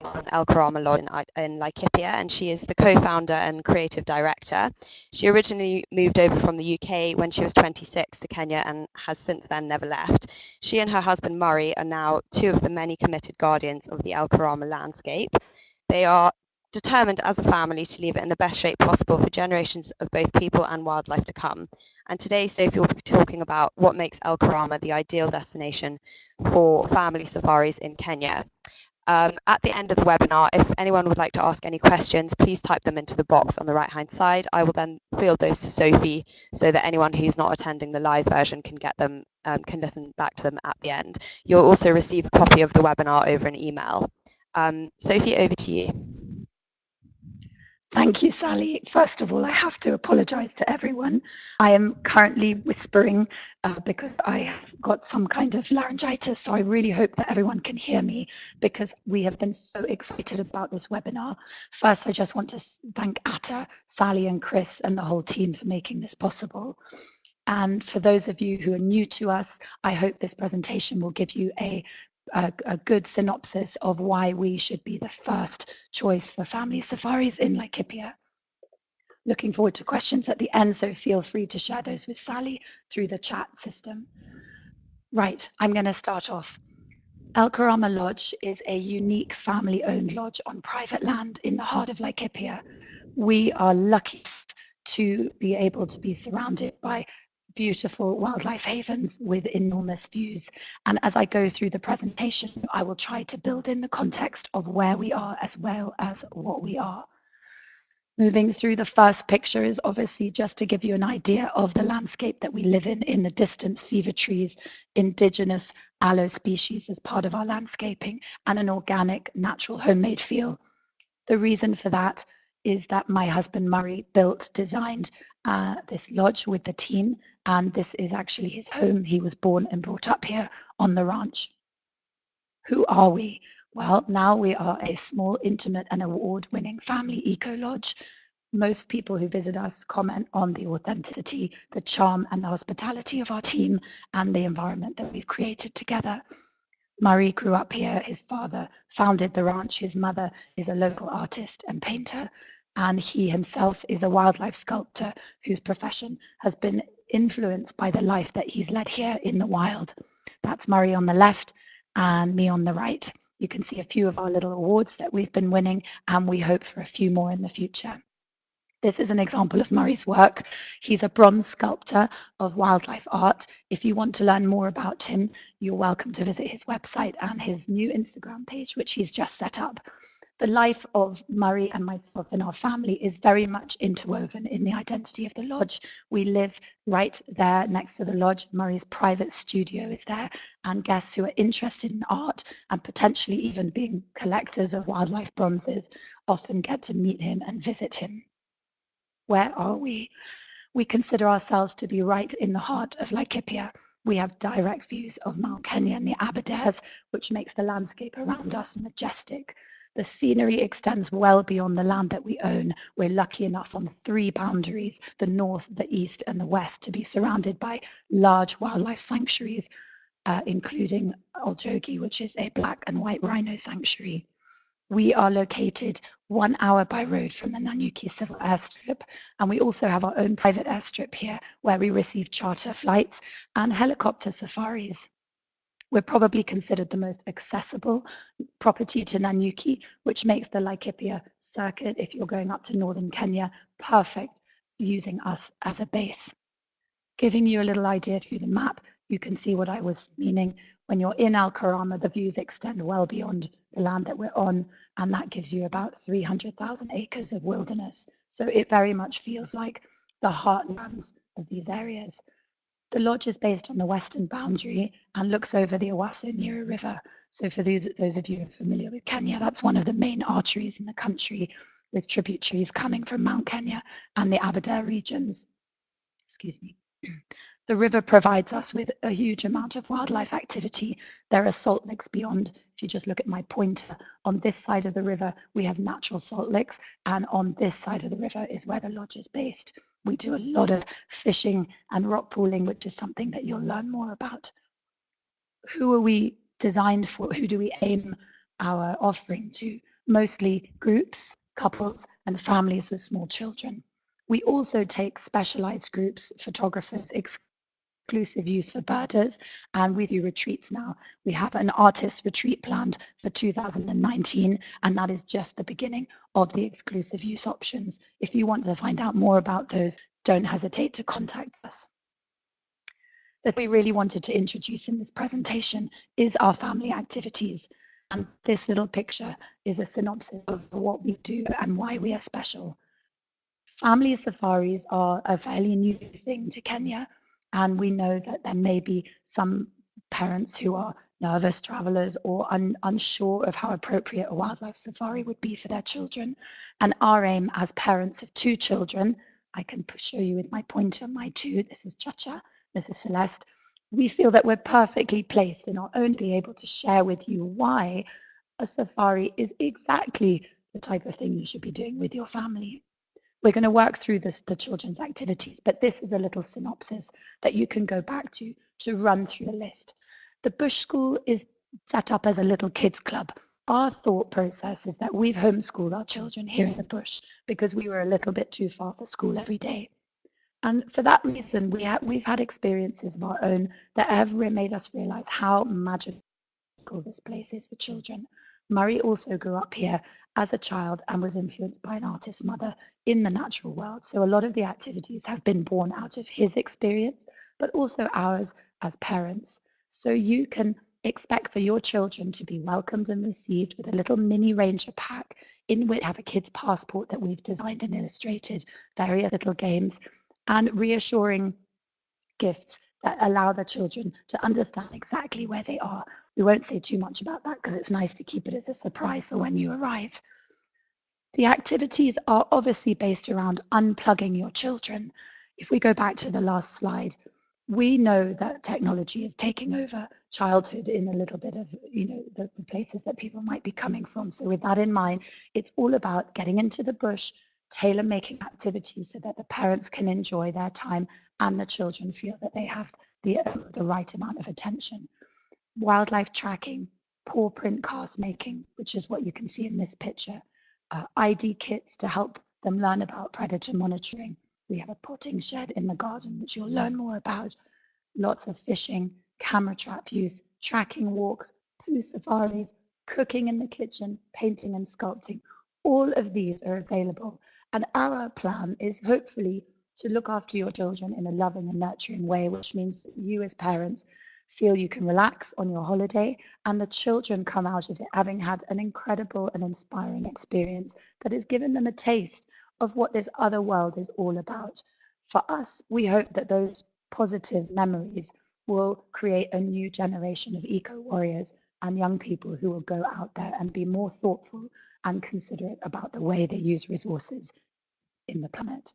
on El Karama Lodge in Laikipia, and she is the co-founder and creative director. She originally moved over from the UK when she was 26 to Kenya and has since then never left. She and her husband Murray are now two of the many committed guardians of the El Karama landscape. They are determined as a family to leave it in the best shape possible for generations of both people and wildlife to come. And today, Sophie will be talking about what makes El Karama the ideal destination for family safaris in Kenya. At the end of the webinar, if anyone would like to ask any questions, please type them into the box on the right-hand side. I will then field those to Sophie so that anyone who's not attending the live version can get them, can listen back to them at the end. You'll also receive a copy of the webinar over an email. Sophie, over to you. Thank you, Sally. First of all, I have to apologize to everyone. I am currently whispering because I have got some kind of laryngitis, so I really hope that everyone can hear me because we have been so excited about this webinar. First, I just want to thank Atta, Sally and Chris and the whole team for making this possible. And for those of you who are new to us, I hope this presentation will give you a good synopsis of why we should be the first choice for family safaris in Laikipia. Looking forward to questions at the end, so feel free to share those with Sally through the chat system. Right, I'm going to start off. El Karama Lodge is a unique family-owned lodge on private land in the heart of Laikipia. We are lucky to be able to be surrounded by beautiful wildlife havens with enormous views. And as I go through the presentation, I will try to build in the context of where we are as well as what we are. Moving through the first picture is obviously just to give you an idea of the landscape that we live in the distance fever trees, indigenous aloe species as part of our landscaping, and an organic, natural, homemade feel. The reason for that is that my husband Murray designed this lodge with the team, and this is actually his home. He was born and brought up here on the ranch. Who are we? Well, now we are a small, intimate and award-winning family eco-lodge. Most people who visit us comment on the authenticity, the charm and the hospitality of our team and the environment that we've created together. Murray grew up here. His father founded the ranch. His mother is a local artist and painter, and he himself is a wildlife sculptor whose profession has been influenced by the life that he's led here in the wild. That's Murray on the left and me on the right. You can see a few of our little awards that we've been winning, and we hope for a few more in the future. This is an example of Murray's work. He's a bronze sculptor of wildlife art. If you want to learn more about him, you're welcome to visit his website and his new Instagram page, which he's just set up. The life of Murray and myself and our family is very much interwoven in the identity of the lodge. We live right there next to the lodge. Murray's private studio is there, and guests who are interested in art and potentially even being collectors of wildlife bronzes often get to meet him and visit him. Where are we? We consider ourselves to be right in the heart of Laikipia. We have direct views of Mount Kenya and the Aberdares, which makes the landscape around us majestic. The scenery extends well beyond the land that we own. We're lucky enough on 3 boundaries, the north, the east, and the west, to be surrounded by large wildlife sanctuaries, including Oljogi, which is a black and white rhino sanctuary. We are located 1 hour by road from the Nanyuki Civil Airstrip, and we also have our own private airstrip here where we receive charter flights and helicopter safaris. We're probably considered the most accessible property to Nanyuki, which makes the Laikipia circuit, if you're going up to northern Kenya, perfect using us as a base. Giving you a little idea through the map, you can see what I was meaning. When you're in El Karama, the views extend well beyond the land that we're on, and that gives you about 300,000 acres of wilderness. So it very much feels like the heartlands of these areas. The lodge is based on the western boundary and looks over the Owasso-Nyiro River. So for those of you who are familiar with Kenya, that's one of the main arteries in the country, with tributaries coming from Mount Kenya and the Aberdare regions. Excuse me. The river provides us with a huge amount of wildlife activity. There are salt licks beyond. If you just look at my pointer, on this side of the river, we have natural salt licks, and on this side of the river is where the lodge is based. We do a lot of fishing and rock pooling, which is something that you'll learn more about. Who are we designed for? Who do we aim our offering to? mostly groups, couples, and families with small children. We also take specialized groups, photographers, exclusive use for birders, and we do retreats now. We have an artist retreat planned for 2019, and that is just the beginning of the exclusive use options. If you want to find out more about those, don't hesitate to contact us. That we really wanted to introduce in this presentation is our family activities. And this little picture is a synopsis of what we do and why we are special. Family safaris are a fairly new thing to Kenya, and we know that there may be some parents who are nervous travelers or unsure of how appropriate a wildlife safari would be for their children. And our aim as parents of 2 children, I can show you with my pointer, my 2, this is Chacha, this is Celeste. We feel that we're perfectly placed in our own to be able to share with you why a safari is exactly the type of thing you should be doing with your family. We're going to work through the children's activities, but this is a little synopsis that you can go back to run through the list. The Bush School is set up as a little kids club. Our thought process is that we've homeschooled our children here in the bush because we were a little bit too far for school every day. And for that reason, we've had experiences of our own that have made us realize how magical this place is for children. Murray also grew up here as a child and was influenced by an artist mother in the natural world. So a lot of the activities have been born out of his experience, but also ours as parents. So you can expect for your children to be welcomed and received with a little mini ranger pack in which we have a kid's passport that we've designed and illustrated, various little games, and reassuring gifts that allow the children to understand exactly where they are. We won't say too much about that because it's nice to keep it as a surprise for when you arrive. The activities are obviously based around unplugging your children. If we go back to the last slide, we know that technology is taking over childhood in a little bit of, the places that people might be coming from. So with that in mind, it's all about getting into the bush, tailor-making activities so that the parents can enjoy their time and the children feel that they have the right amount of attention. Wildlife tracking, paw print cast making, which is what you can see in this picture, ID kits to help them learn about predator monitoring. We have a potting shed in the garden, which you'll learn more about. Lots of fishing, camera trap use, tracking walks, poo safaris, cooking in the kitchen, painting and sculpting. All of these are available. And our plan is hopefully to look after your children in a loving and nurturing way, which means that you as parents feel you can relax on your holiday and the children come out of it having had an incredible and inspiring experience that has given them a taste of what this other world is all about. For us, we hope that those positive memories will create a new generation of eco-warriors and young people who will go out there and be more thoughtful and considerate about the way they use resources in the planet.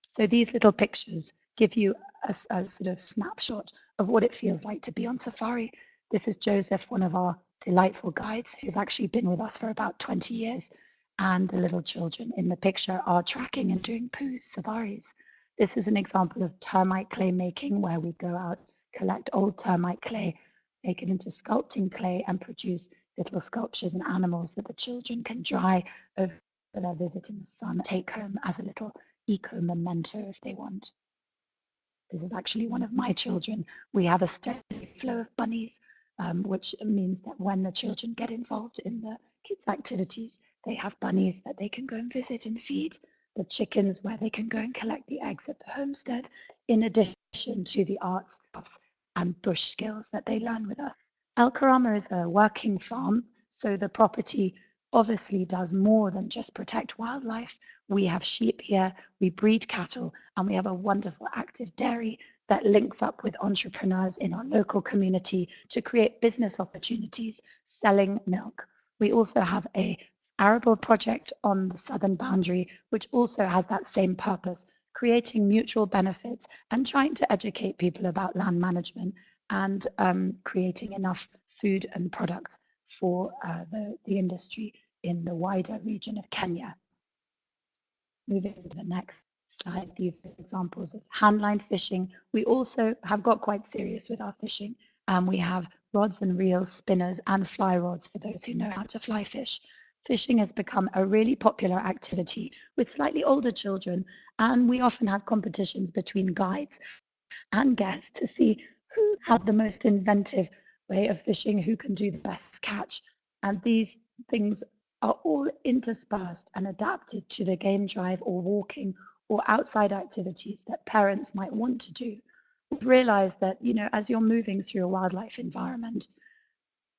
So these little pictures give you a sort of snapshot of what it feels like to be on safari. This is Joseph, one of our delightful guides, who's actually been with us for about 20 years. And the little children in the picture are tracking and doing poo safaris. This is an example of termite clay making, where we go out, collect old termite clay, make it into sculpting clay, and produce little sculptures and animals that the children can dry over their visit in the sun, take home as a little eco memento if they want. This is actually one of my children. We have a steady flow of bunnies, which means that when the children get involved in the kids' activities, they have bunnies that they can go and visit and feed, the chickens where they can go and collect the eggs at the homestead, in addition to the arts, crafts, and bush skills that they learn with us. El Karama is a working farm, so the property obviously does more than just protect wildlife. We have sheep here, we breed cattle, and we have a wonderful active dairy that links up with entrepreneurs in our local community to create business opportunities selling milk. We also have a arable project on the southern boundary, which also has that same purpose, creating mutual benefits and trying to educate people about land management and creating enough food and products for the industry in the wider region of Kenya. Moving to the next slide, these are examples of handline fishing. We also have got quite serious with our fishing. We have rods and reels, spinners, and fly rods for those who know how to fly fish. Fishing has become a really popular activity with slightly older children, and we often have competitions between guides and guests to see who had the most inventive way of fishing, who can do the best catch. And these things are all interspersed and adapted to the game drive or walking or outside activities that parents might want to do. We've realized that, as you're moving through a wildlife environment,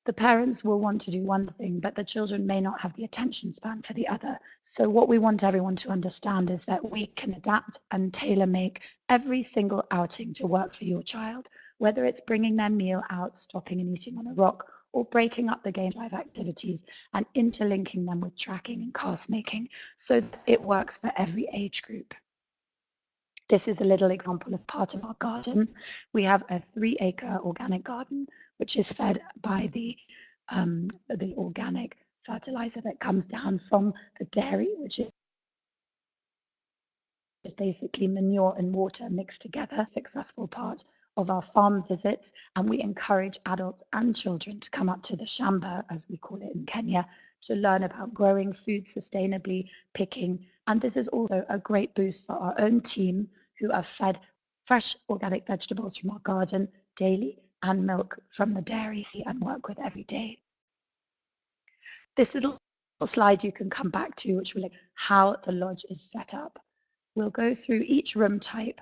the parents will want to do one thing, but the children may not have the attention span for the other. So what we want everyone to understand is that we can adapt and tailor make every single outing to work for your child, whether it's bringing their meal out, stopping and eating on a rock, or breaking up the game drive activities and interlinking them with tracking and cast making so that it works for every age group. This is a little example of part of our garden. We have a 3-acre organic garden, which is fed by the organic fertilizer that comes down from the dairy, which is basically manure and water mixed together, successful part of our farm visits. And we encourage adults and children to come up to the shamba, as we call it in Kenya, to learn about growing food sustainably, picking. And this is also a great boost for our own team, who are fed fresh organic vegetables from our garden daily and milk from the dairy and work with every day. This little slide you can come back to, which will how the lodge is set up. We'll go through each room type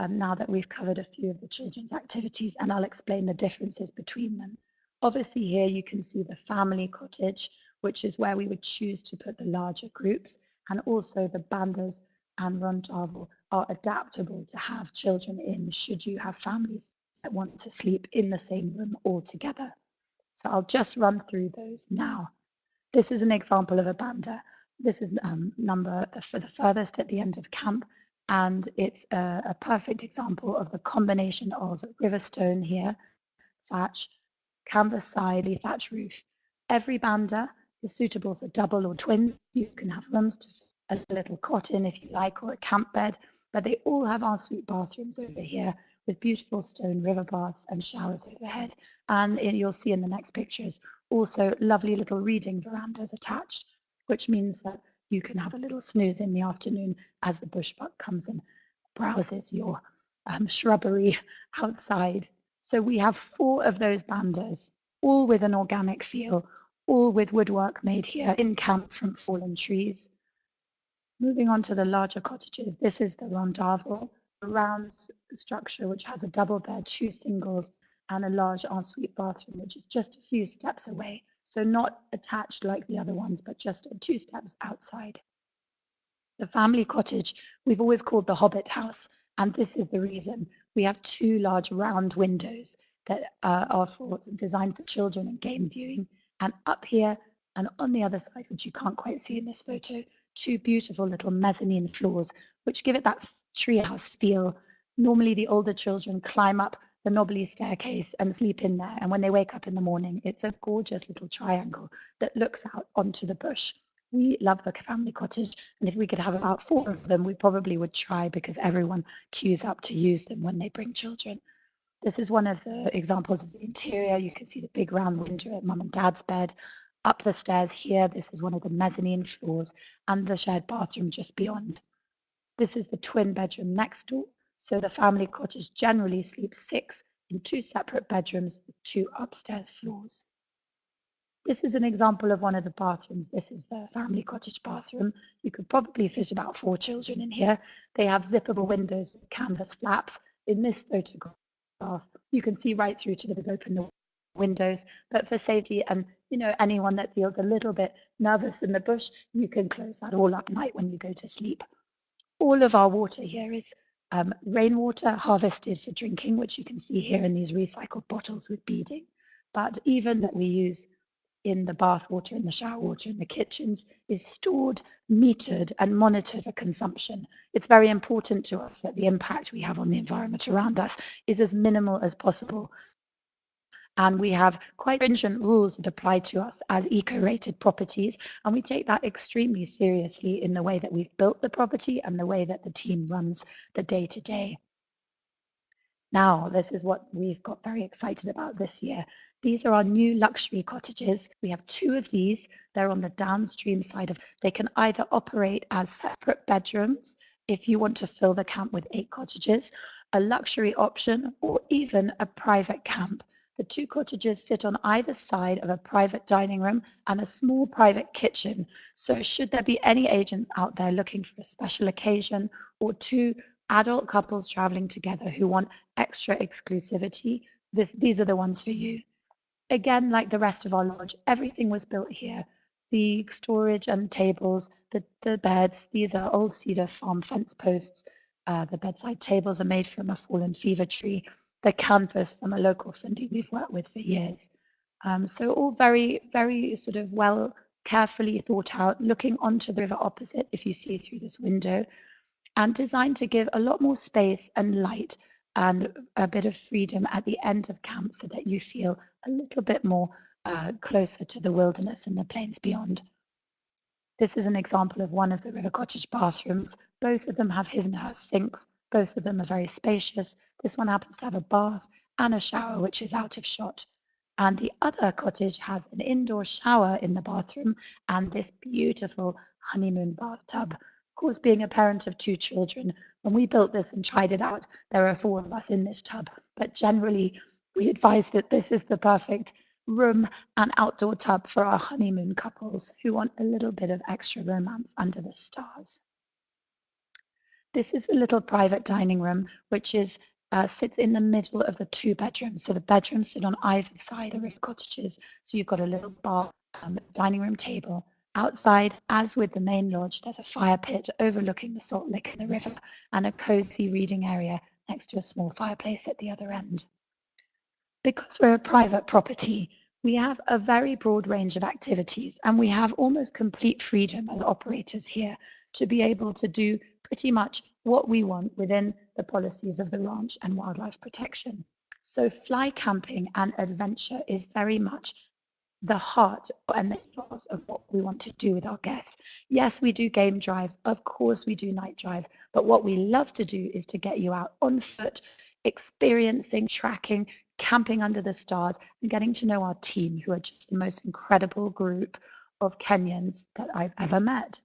now that we've covered a few of the children's activities, and I'll explain the differences between them. Obviously here you can see the family cottage, which is where we would choose to put the larger groups, and also the bandas and rondavel are adaptable to have children in should you have families that want to sleep in the same room all together. So I'll just run through those now. This is an example of a banda. This is number for the furthest at the end of camp, and it's a perfect example of the combination of river stone here, thatch, canvas side, thatch roof. Every banda is suitable for double or twin. You can have rooms to fit a little cot in if you like, or a camp bed, but they all have ensuite bathrooms over here with beautiful stone river baths and showers overhead. And you'll see in the next pictures also lovely little reading verandas attached, which means that you can have a little snooze in the afternoon as the bushbuck comes and browses your shrubbery outside. So we have 4 of those bandas, all with an organic feel, all with woodwork made here in camp from fallen trees. Moving on to the larger cottages, this is the rondavel, a round structure which has a double bed, 2 singles, and a large ensuite bathroom, which is just a few steps away. So not attached like the other ones, but just 2 steps outside. The family cottage, we've always called the Hobbit house, and this is the reason. We have 2 large round windows that are designed for children and game viewing. And up here and on the other side, which you can't quite see in this photo, 2 beautiful little mezzanine floors, which give it that treehouse feel. Normally the older children climb up the knobbly staircase and sleep in there. And when they wake up in the morning, it's a gorgeous little triangle that looks out onto the bush. We love the family cottage, and if we could have about 4 of them, we probably would try, because everyone queues up to use them when they bring children. This is one of the examples of the interior. You can see the big round window at mum and dad's bed. Up the stairs here, this is one of the mezzanine floors, and the shared bathroom just beyond. This is the twin bedroom next door. So the family cottage generally sleeps 6 in 2 separate bedrooms with 2 upstairs floors. This is an example of one of the bathrooms. This is the family cottage bathroom. You could probably fit about 4 children in here. They have zippable windows, canvas flaps. In this photograph, you can see right through to the open windows, but for safety and anyone that feels a little bit nervous in the bush, you can close that all up at night when you go to sleep. All of our water here is rainwater harvested for drinking, which you can see here in these recycled bottles with beading. But even that we use in the bath water, in the shower water, in the kitchens, is stored, metered, and monitored for consumption. It's very important to us that the impact we have on the environment around us is as minimal as possible. And we have quite stringent rules that apply to us as eco-rated properties, and we take that extremely seriously in the way that we've built the property and the way that the team runs the day-to-day. Now, this is what we've got very excited about this year. These are our new luxury cottages. We have two of these. They're on the downstream side of. They can either operate as separate bedrooms if you want to fill the camp with 8 cottages, a luxury option, or even a private camp. The two cottages sit on either side of a private dining room and a small private kitchen. So should there be any agents out there looking for a special occasion or two adult couples traveling together who want extra exclusivity, these are the ones for you. Again, like the rest of our lodge, everything was built here. The storage and tables, the beds, these are old cedar farm fence posts. The bedside tables are made from a fallen fever tree. The canvas from a local fundy we've worked with for years. So all very, very sort of well, carefully thought out, looking onto the river opposite if you see through this window, and designed to give a lot more space and light and a bit of freedom at the end of camp so that you feel a little bit more closer to the wilderness and the plains beyond. This is an example of one of the river cottage bathrooms. Both of them have his and hers sinks. Both of them are very spacious. This one happens to have a bath and a shower, which is out of shot. And the other cottage has an indoor shower in the bathroom and this beautiful honeymoon bathtub. Of course, being a parent of 2 children, when we built this and tried it out, there are 4 of us in this tub. But generally, we advise that this is the perfect room and outdoor tub for our honeymoon couples who want a little bit of extra romance under the stars. This is the little private dining room, which sits in the middle of the 2 bedrooms. So the bedrooms sit on either side of the river cottages. So you've got a little bar, dining room table. Outside, as with the main lodge, there's a fire pit overlooking the salt lick and the river, and a cozy reading area next to a small fireplace at the other end. Because we're a private property, we have a very broad range of activities, and we have almost complete freedom as operators here to be able to do pretty much what we want within the policies of the ranch and wildlife protection. So fly camping and adventure is very much the heart and the ethos of what we want to do with our guests. Yes, we do game drives. Of course, we do night drives. But what we love to do is to get you out on foot, experiencing, tracking, camping under the stars, and getting to know our team, who are just the most incredible group of Kenyans that I've ever met.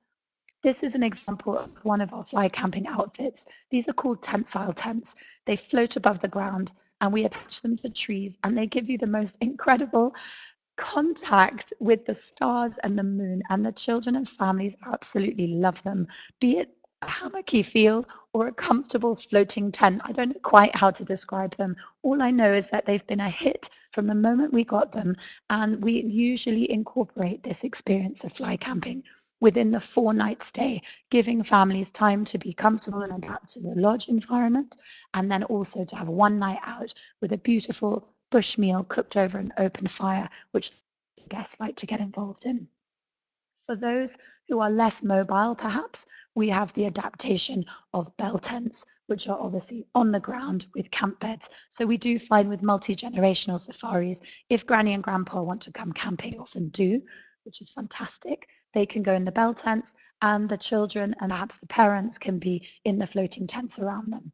This is an example of one of our fly camping outfits. These are called tensile tents. They float above the ground and we attach them to trees, and they give you the most incredible contact with the stars and the moon, and the children and families absolutely love them, be it a hammocky feel or a comfortable floating tent. I don't know quite how to describe them. All I know is that they've been a hit from the moment we got them, and we usually incorporate this experience of fly camping within the 4-night stay, giving families time to be comfortable and adapt to the lodge environment, and then also to have 1 night out with a beautiful bush meal cooked over an open fire, which guests like to get involved in. For those who are less mobile, perhaps, we have the adaptation of bell tents, which are obviously on the ground with camp beds. So we do find with multi-generational safaris, if Granny and Grandpa want to come camping, often do, which is fantastic. They can go in the bell tents, and the children and perhaps the parents can be in the floating tents around them.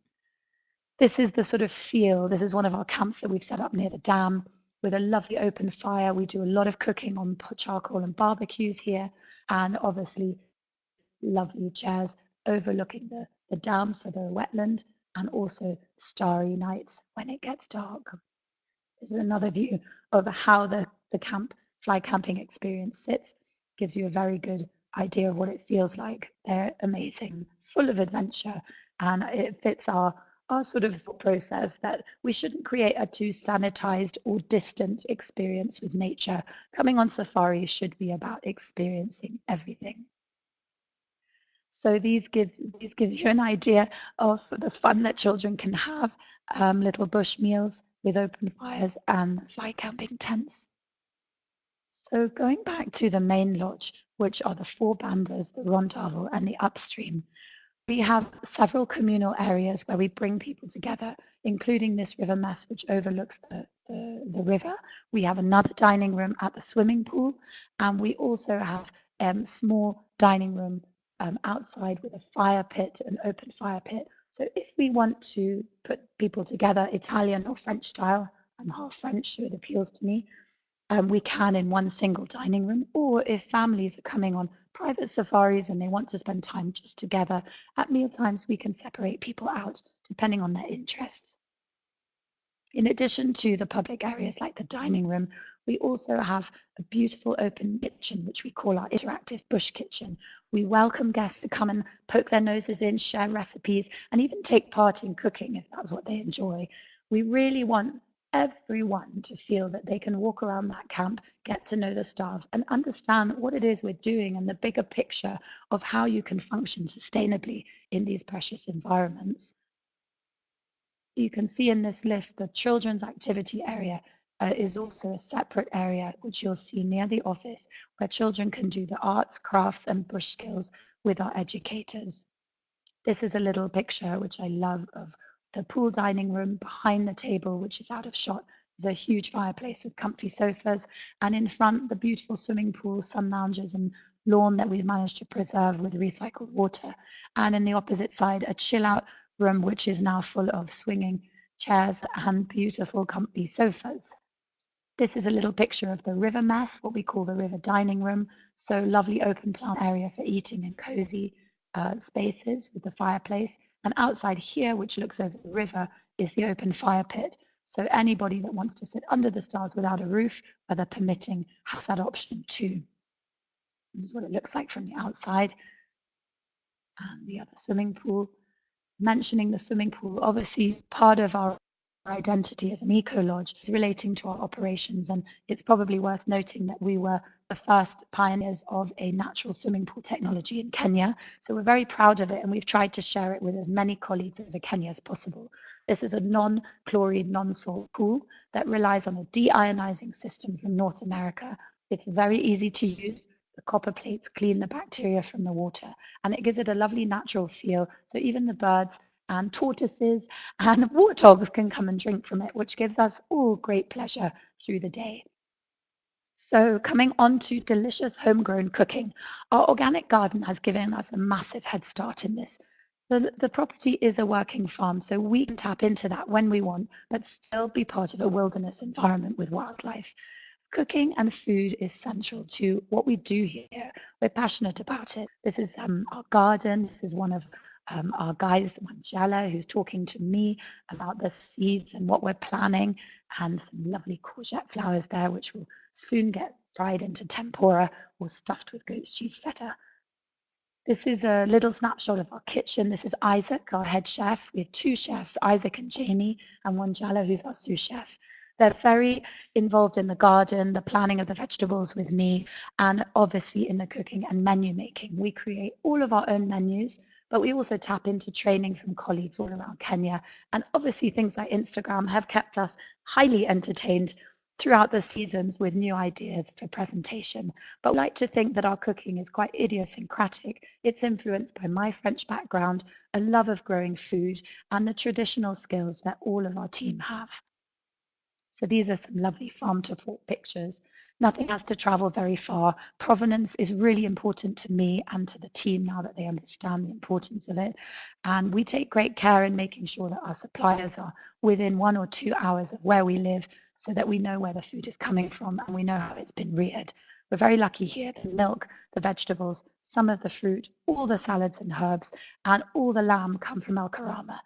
This is the sort of feel. This is one of our camps that we've set up near the dam with a lovely open fire. We do a lot of cooking on charcoal and barbecues here, and obviously lovely chairs overlooking the dam for the wetland, and also starry nights when it gets dark. This is another view of how the fly camping experience sits. Gives you a very good idea of what it feels like. They're amazing, full of adventure, and it fits our sort of thought process that we shouldn't create a too sanitized or distant experience with nature. Coming on safari should be about experiencing everything. So these give you an idea of the fun that children can have, little bush meals with open fires and fly camping tents. So going back to the main lodge, which are the 4 bandas, the rondavel, and the upstream, we have several communal areas where we bring people together, including this river mess, which overlooks the river. We have another dining room at the swimming pool, and we also have small dining room outside with a fire pit, an open fire pit, So if we want to put people together, Italian or French style, I'm half French, so it appeals to me, we can in one single dining room. Or if families are coming on private safaris and they want to spend time just together, at meal times, we can separate people out depending on their interests. In addition to the public areas like the dining room, we also have a beautiful open kitchen, which we call our interactive bush kitchen. We welcome guests to come and poke their noses in, share recipes, and even take part in cooking if that's what they enjoy. We really want everyone to feel that they can walk around that camp, get to know the staff, and understand what it is we're doing and the bigger picture of how you can function sustainably in these precious environments. You can see in this list the children's activity area is also a separate area, which you'll see near the office, where children can do the arts, crafts, and bush skills with our educators. This is a little picture, which I love, of the pool dining room. Behind the table, which is out of shot, is a huge fireplace with comfy sofas, and in front, the beautiful swimming pool, sun lounges, and lawn that we've managed to preserve with recycled water. And in the opposite side, a chill out room, which is now full of swinging chairs and beautiful comfy sofas. This is a little picture of the river mess, what we call the river dining room. So lovely open plan area for eating and cozy spaces with the fireplace. And outside here, which looks over the river, is the open fire pit. So anybody that wants to sit under the stars without a roof, weather permitting, have that option too. This is what it looks like from the outside. And the other swimming pool. Mentioning the swimming pool, obviously part of our identity as an eco lodge is relating to our operations, and it's probably worth noting that we were the first pioneers of a natural swimming pool technology in Kenya. So we're very proud of it, and we've tried to share it with as many colleagues over Kenya as possible. This is a non-chlorine, non-salt pool that relies on a deionizing system from North America. It's very easy to use. The copper plates clean the bacteria from the water, and it gives it a lovely natural feel. So even the birds and tortoises and warthogs can come and drink from it, which gives us all great pleasure through the day. So coming on to delicious homegrown cooking, our organic garden has given us a massive head start in this. The property is a working farm, so we can tap into that when we want, but still be part of a wilderness environment with wildlife. Cooking and food is central to what we do here. We're passionate about it. This is our garden. This is one of our guys, Manjala, who's talking to me about the seeds and what we're planning, and some lovely courgette flowers there, which will soon get fried into tempura or stuffed with goat's cheese feta. This is a little snapshot of our kitchen. This is Isaac, our head chef. We have two chefs, Isaac and Jamie, and Wanjala, who's our sous chef. They're very involved in the garden, the planning of the vegetables with me, and obviously in the cooking and menu making. We create all of our own menus, but we also tap into training from colleagues all around Kenya. And obviously things like Instagram have kept us highly entertained throughout the seasons with new ideas for presentation. But we like to think that our cooking is quite idiosyncratic. It's influenced by my French background, a love of growing food, and the traditional skills that all of our team have. So these are some lovely farm to fork pictures. Nothing has to travel very far. Provenance is really important to me and to the team now that they understand the importance of it. And we take great care in making sure that our suppliers are within 1 or 2 hours of where we live so that we know where the food is coming from and we know how it's been reared. We're very lucky here. The milk, the vegetables, some of the fruit, all the salads and herbs, and all the lamb come from El Karama.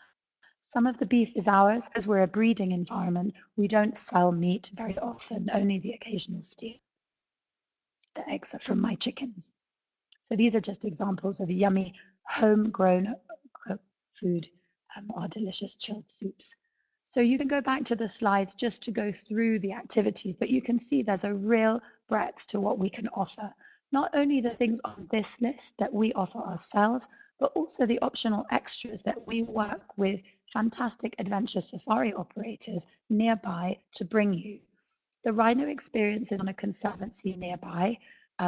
Some of the beef is ours. As we're a breeding environment, we don't sell meat very often, only the occasional steer. The eggs are from my chickens. So these are just examples of yummy homegrown food, our delicious chilled soups. So you can go back to the slides just to go through the activities, but you can see there's a real breadth to what we can offer. Not only the things on this list that we offer ourselves, but also the optional extras that we work with fantastic adventure safari operators nearby to bring you. The rhino experience is on a conservancy nearby.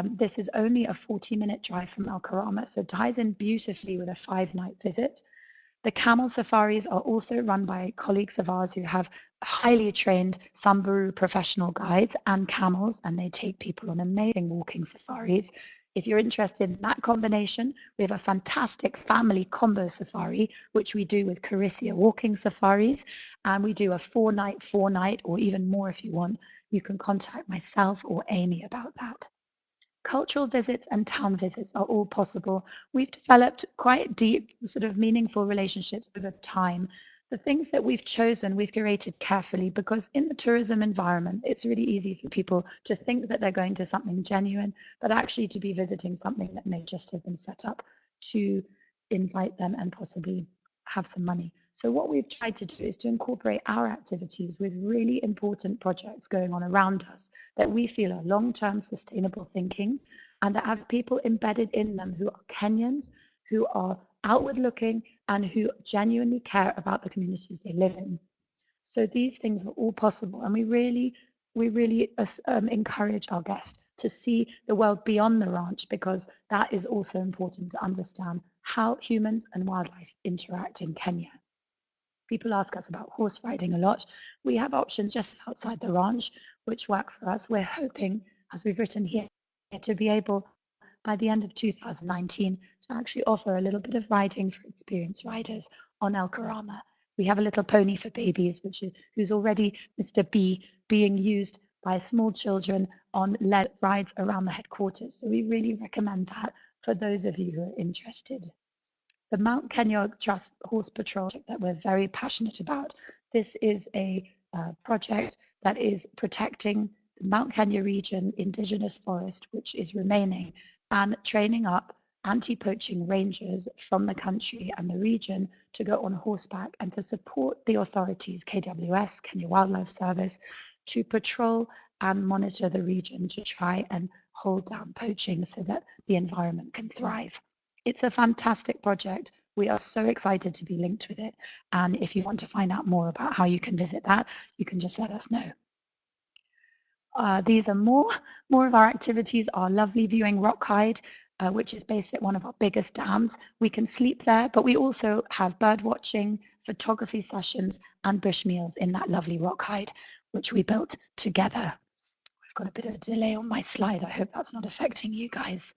This is only a 40-minute drive from El Karama, so ties in beautifully with a 5-night visit. The camel safaris are also run by colleagues of ours who have highly trained Samburu professional guides and camels, and they take people on amazing walking safaris. If you're interested in that combination, we have a fantastic family combo safari, which we do with Carisia walking safaris. And we do a 4-night, or even more if you want. You can contact myself or Amy about that. Cultural visits and town visits are all possible. We've developed quite deep, sort of meaningful relationships over time. The things that we've chosen, we've curated carefully because in the tourism environment, it's really easy for people to think that they're going to something genuine, but actually to be visiting something that may just have been set up to invite them and possibly have some money. So what we've tried to do is to incorporate our activities with really important projects going on around us that we feel are long-term sustainable thinking and that have people embedded in them who are Kenyans, who are outward looking, and who genuinely care about the communities they live in. So these things are all possible, and we really encourage our guests to see the world beyond the ranch, because that is also important to understand how humans and wildlife interact in Kenya. People ask us about horse riding a lot. We have options just outside the ranch which work for us. We're hoping, as we've written here, to be able by the end of 2019 to actually offer a little bit of riding for experienced riders on El Karama. We have a little pony for babies, who's already Mr. B, being used by small children on led rides around the headquarters. So we really recommend that for those of you who are interested. The Mount Kenya Trust Horse Patrol that we're very passionate about. This is a project that is protecting the Mount Kenya region indigenous forest, which is remaining, and training up anti-poaching rangers from the country and the region to go on horseback and to support the authorities, KWS, Kenya Wildlife Service, to patrol and monitor the region to try and hold down poaching so that the environment can thrive. It's a fantastic project. We are so excited to be linked with it. And if you want to find out more about how you can visit that, you can just let us know. These are more of our activities, our lovely viewing rock hide, which is based at one of our biggest dams. We can sleep there, but we also have bird watching, photography sessions, and bush meals in that lovely rock hide, which we built together. I've got a bit of a delay on my slide. I hope that's not affecting you guys.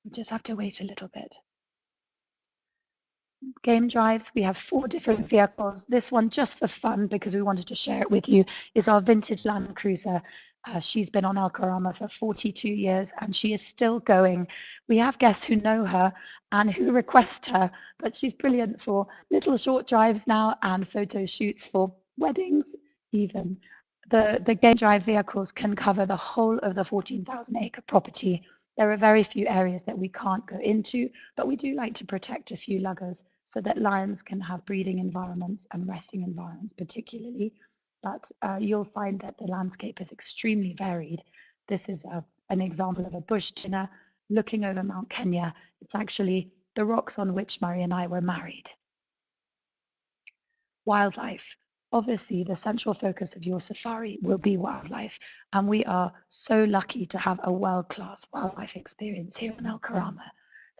We just have to wait a little bit. Game drives, we have 4 different vehicles. This one, just for fun, because we wanted to share it with you, is our vintage Land Cruiser. She's been on El Karama for 42 years and she is still going. We have guests who know her and who request her, but she's brilliant for little short drives now and photo shoots for weddings even. The game drive vehicles can cover the whole of the 14,000 acre property. There are very few areas that we can't go into, but we do like to protect a few luggers so that lions can have breeding environments and resting environments particularly. But you'll find that the landscape is extremely varied. This is an example of a bush dinner looking over Mount Kenya. It's actually the rocks on which Murray and I were married. Wildlife. Obviously, the central focus of your safari will be wildlife, and we are so lucky to have a world-class wildlife experience here in El Karama.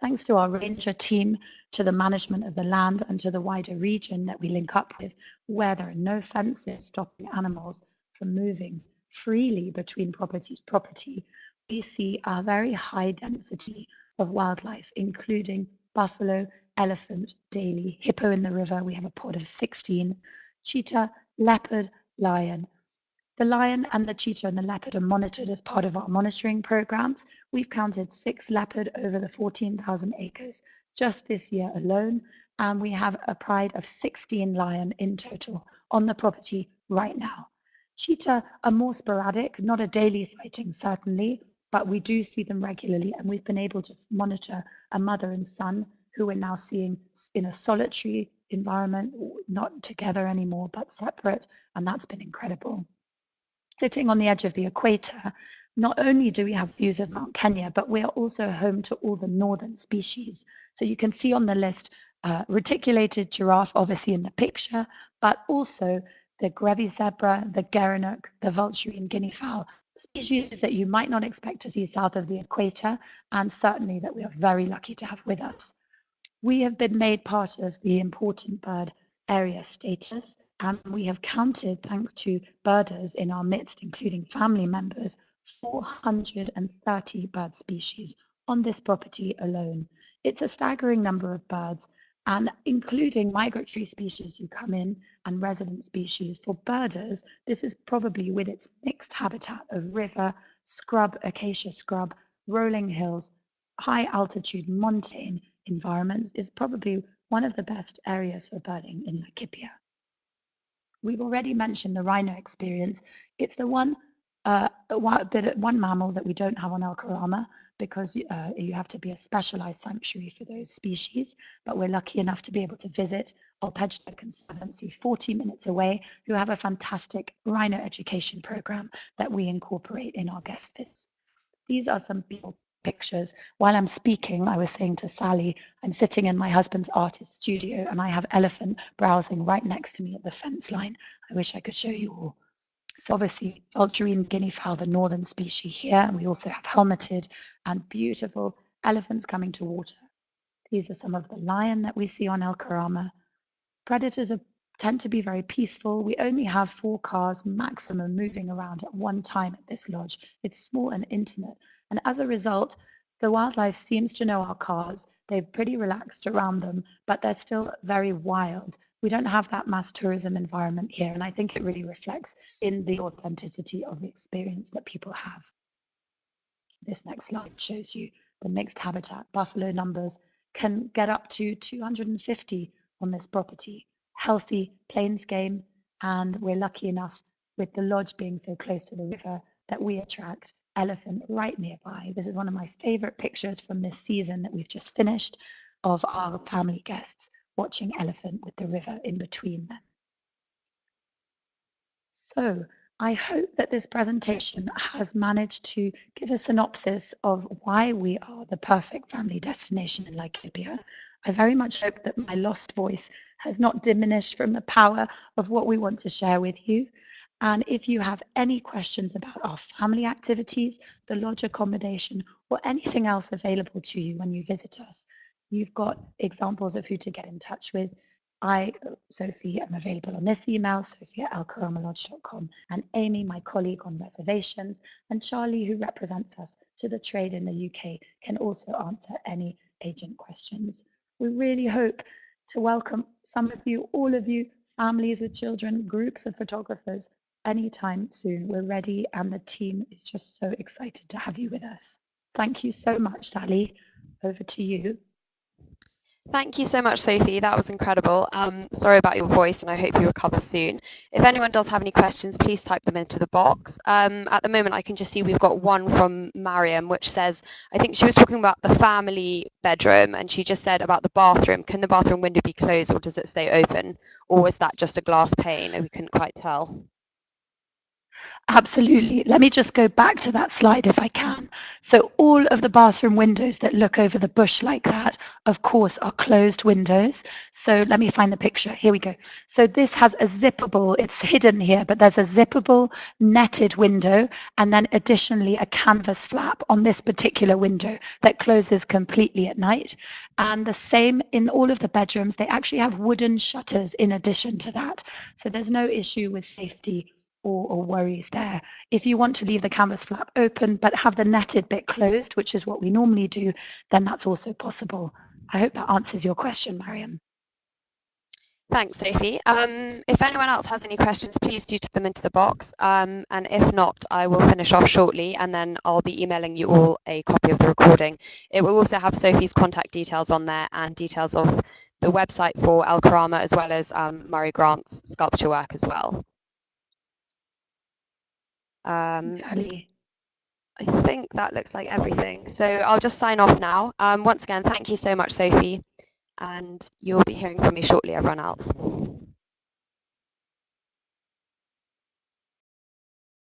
Thanks to our ranger team, to the management of the land, and to the wider region that we link up with, where there are no fences stopping animals from moving freely between property to property, we see a very high density of wildlife, including buffalo, elephant, daily, hippo in the river. We have a pod of 16, cheetah, leopard, lion. The lion and the cheetah and the leopard are monitored as part of our monitoring programs. We've counted 6 leopard over the 14,000 acres just this year alone, and we have a pride of 16 lion in total on the property right now. Cheetah are more sporadic, not a daily sighting certainly, but we do see them regularly, and we've been able to monitor a mother and son who we're now seeing in a solitary environment, not together anymore, but separate, and that's been incredible. Sitting on the edge of the equator, not only do we have views of Mount Kenya, but we are also home to all the northern species. So you can see on the list reticulated giraffe, obviously in the picture, but also the Grevy's zebra, the gerenuk, the vulturine guinea fowl, species that you might not expect to see south of the equator, and certainly that we are very lucky to have with us. We have been made part of the important bird area status, and we have counted, thanks to birders in our midst, including family members, 430 bird species on this property alone. It's a staggering number of birds, and including migratory species who come in and resident species. For birders, this is probably, with its mixed habitat of river, scrub, acacia scrub, rolling hills, high altitude montane environments, is probably one of the best areas for birding in Laikipia. We've already mentioned the rhino experience. It's the one mammal that we don't have on El Karama because you have to be a specialized sanctuary for those species. But we're lucky enough to be able to visit Olpejta Conservancy 40 minutes away, who have a fantastic rhino education program that we incorporate in our guest visits. These are some beautiful pictures. While I'm speaking, I was saying to Sally, I'm sitting in my husband's artist studio and I have elephant browsing right next to me at the fence line. I wish I could show you all. So obviously, ultramarine guinea fowl, the northern species here. We also have helmeted and beautiful elephants coming to water. These are some of the lion that we see on El Karama. Predators tend to be very peaceful. We only have 4 cars maximum moving around at one time at this lodge. It's small and intimate. And as a result, the wildlife seems to know our cars. They're pretty relaxed around them, but they're still very wild. We don't have that mass tourism environment here. And I think it really reflects in the authenticity of the experience that people have. This next slide shows you the mixed habitat. Buffalo numbers can get up to 250 on this property. Healthy plains game, and we're lucky enough with the lodge being so close to the river that we attract elephant right nearby. This is one of my favorite pictures from this season that we've just finished of our family guests watching elephant with the river in between them. So I hope that this presentation has managed to give a synopsis of why we are the perfect family destination in Laikipia. I very much hope that my lost voice has not diminished from the power of what we want to share with you. And if you have any questions about our family activities, the lodge accommodation, or anything else available to you when you visit us, you've got examples of who to get in touch with. I, Sophie, am available on this email, sophie@karamalodge.com, and Amy, my colleague on reservations, and Charlie, who represents us to the trade in the UK, can also answer any agent questions. We really hope to welcome some of you, all of you, families with children, groups of photographers, anytime soon. We're ready, and the team is just so excited to have you with us. Thank you so much, Sally. Over to you. Thank you so much, Sophie. That was incredible. Sorry about your voice, and I hope you recover soon. If anyone does have any questions, please type them into the box. At the moment, I can just see we've got one from Mariam, which says, I think she was talking about the family bedroom, and she just said about the bathroom. Can the bathroom window be closed, or does it stay open? Or was that just a glass pane? We couldn't quite tell. Absolutely. Let me just go back to that slide if I can. So all of the bathroom windows that look over the bush like that, of course, are closed windows. So let me find the picture. Here we go. So this has a zippable, it's hidden here, but there's a zippable netted window, and then additionally a canvas flap on this particular window that closes completely at night. And the same in all of the bedrooms, they actually have wooden shutters in addition to that. So there's no issue with safety or worries there. If you want to leave the canvas flap open but have the netted bit closed, which is what we normally do, then that's also possible. I hope that answers your question, Mariam. Thanks, Sophie. If anyone else has any questions, please do type them into the box. And if not, I will finish off shortly, and then I'll be emailing you all a copy of the recording. It will also have Sophie's contact details on there and details of the website for El Karama, as well as Murray Grant's sculpture work as well. Sally. I think that looks like everything. So I'll just sign off now. Once again, thank you so much, Sophie, and you'll be hearing from me shortly, everyone else.